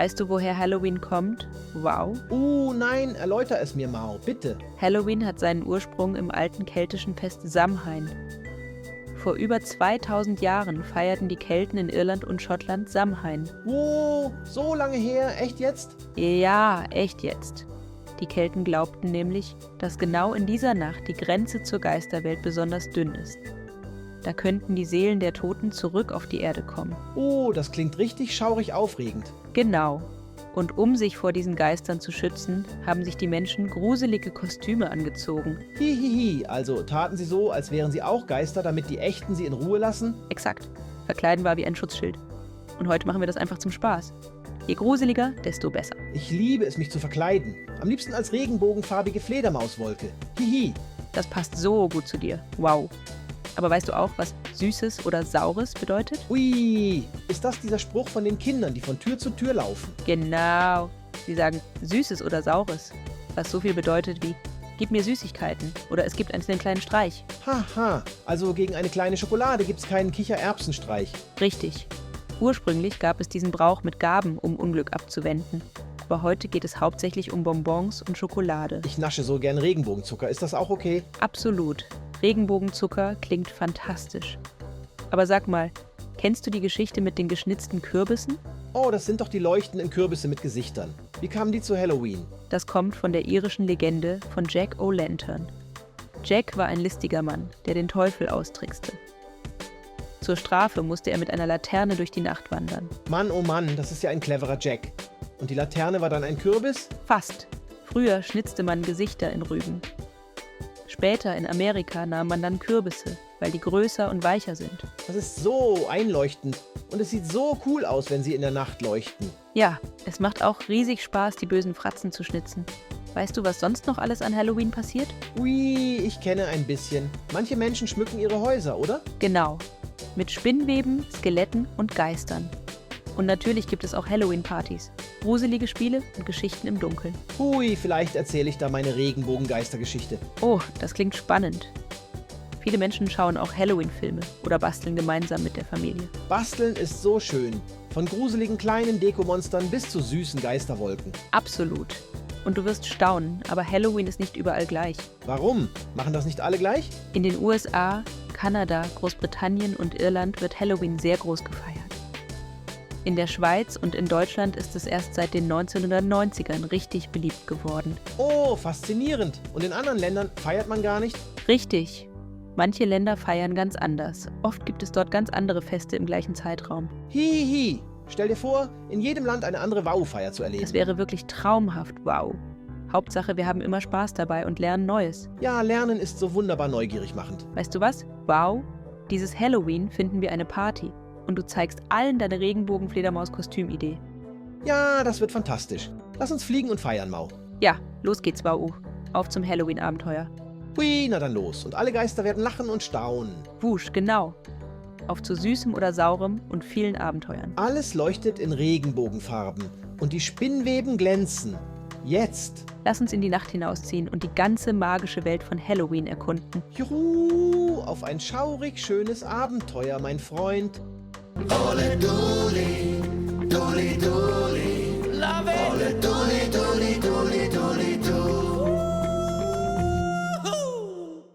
Weißt du, woher Halloween kommt? Wow. Nein, erläuter es mir, Mao, bitte. Halloween hat seinen Ursprung im alten keltischen Fest Samhain. Vor über 2000 Jahren feierten die Kelten in Irland und Schottland Samhain. Wow, so lange her, echt jetzt? Ja, echt jetzt. Die Kelten glaubten nämlich, dass genau in dieser Nacht die Grenze zur Geisterwelt besonders dünn ist. Da könnten die Seelen der Toten zurück auf die Erde kommen. Oh, das klingt richtig schaurig aufregend. Genau. Und um sich vor diesen Geistern zu schützen, haben sich die Menschen gruselige Kostüme angezogen. Hihihi, also taten sie so, als wären sie auch Geister, damit die Echten sie in Ruhe lassen? Exakt. Verkleiden war wie ein Schutzschild. Und heute machen wir das einfach zum Spaß. Je gruseliger, desto besser. Ich liebe es, mich zu verkleiden. Am liebsten als regenbogenfarbige Fledermauswolke. Hihi. Das passt so gut zu dir. Wow. Aber weißt du auch, was Süßes oder Saures bedeutet? Ui, ist das dieser Spruch von den Kindern, die von Tür zu Tür laufen? Genau. Sie sagen Süßes oder Saures, was so viel bedeutet wie gib mir Süßigkeiten oder es gibt einen kleinen Streich. Haha, also gegen eine kleine Schokolade gibt's keinen Kichererbsenstreich. Richtig. Ursprünglich gab es diesen Brauch mit Gaben, um Unglück abzuwenden. Aber heute geht es hauptsächlich um Bonbons und Schokolade. Ich nasche so gern Regenbogenzucker, ist das auch okay? Absolut. Regenbogenzucker klingt fantastisch. Aber sag mal, kennst du die Geschichte mit den geschnitzten Kürbissen? Oh, das sind doch die leuchtenden Kürbisse mit Gesichtern. Wie kamen die zu Halloween? Das kommt von der irischen Legende von Jack O'Lantern. Jack war ein listiger Mann, der den Teufel austrickste. Zur Strafe musste er mit einer Laterne durch die Nacht wandern. Mann, oh Mann, das ist ja ein cleverer Jack. Und die Laterne war dann ein Kürbis? Fast. Früher schnitzte man Gesichter in Rüben. Später in Amerika nahm man dann Kürbisse, weil die größer und weicher sind. Das ist so einleuchtend. Und es sieht so cool aus, wenn sie in der Nacht leuchten. Ja, es macht auch riesig Spaß, die bösen Fratzen zu schnitzen. Weißt du, was sonst noch alles an Halloween passiert? Ui, ich kenne ein bisschen. Manche Menschen schmücken ihre Häuser, oder? Genau. Mit Spinnweben, Skeletten und Geistern. Und natürlich gibt es auch Halloween-Partys, gruselige Spiele und Geschichten im Dunkeln. Hui, vielleicht erzähle ich da meine Regenbogengeistergeschichte. Oh, das klingt spannend. Viele Menschen schauen auch Halloween-Filme oder basteln gemeinsam mit der Familie. Basteln ist so schön. Von gruseligen kleinen Dekomonstern bis zu süßen Geisterwolken. Absolut. Und du wirst staunen, aber Halloween ist nicht überall gleich. Warum? Machen das nicht alle gleich? In den USA, Kanada, Großbritannien und Irland wird Halloween sehr groß gefeiert. In der Schweiz und in Deutschland ist es erst seit den 1990ern richtig beliebt geworden. Oh, faszinierend. Und in anderen Ländern feiert man gar nicht? Richtig. Manche Länder feiern ganz anders. Oft gibt es dort ganz andere Feste im gleichen Zeitraum. Hihihi. Stell dir vor, in jedem Land eine andere Wow-Feier zu erleben. Das wäre wirklich traumhaft, wow. Hauptsache, wir haben immer Spaß dabei und lernen Neues. Ja, Lernen ist so wunderbar neugierig machend. Weißt du was? Wow. Dieses Halloween finden wir eine Party. Und du zeigst allen deine Regenbogen-Fledermaus-Kostümidee. Ja, das wird fantastisch. Lass uns fliegen und feiern, Mau. Ja, los geht's, Wow. Auf zum Halloween-Abenteuer. Hui, na dann los. Und alle Geister werden lachen und staunen. Wusch, genau. Auf zu Süßem oder Saurem und vielen Abenteuern. Alles leuchtet in Regenbogenfarben. Und die Spinnweben glänzen. Jetzt. Lass uns in die Nacht hinausziehen und die ganze magische Welt von Halloween erkunden. Juhu, auf ein schaurig schönes Abenteuer, mein Freund. Ole Duli, Duli Duli, love it. Ole Duli Duli.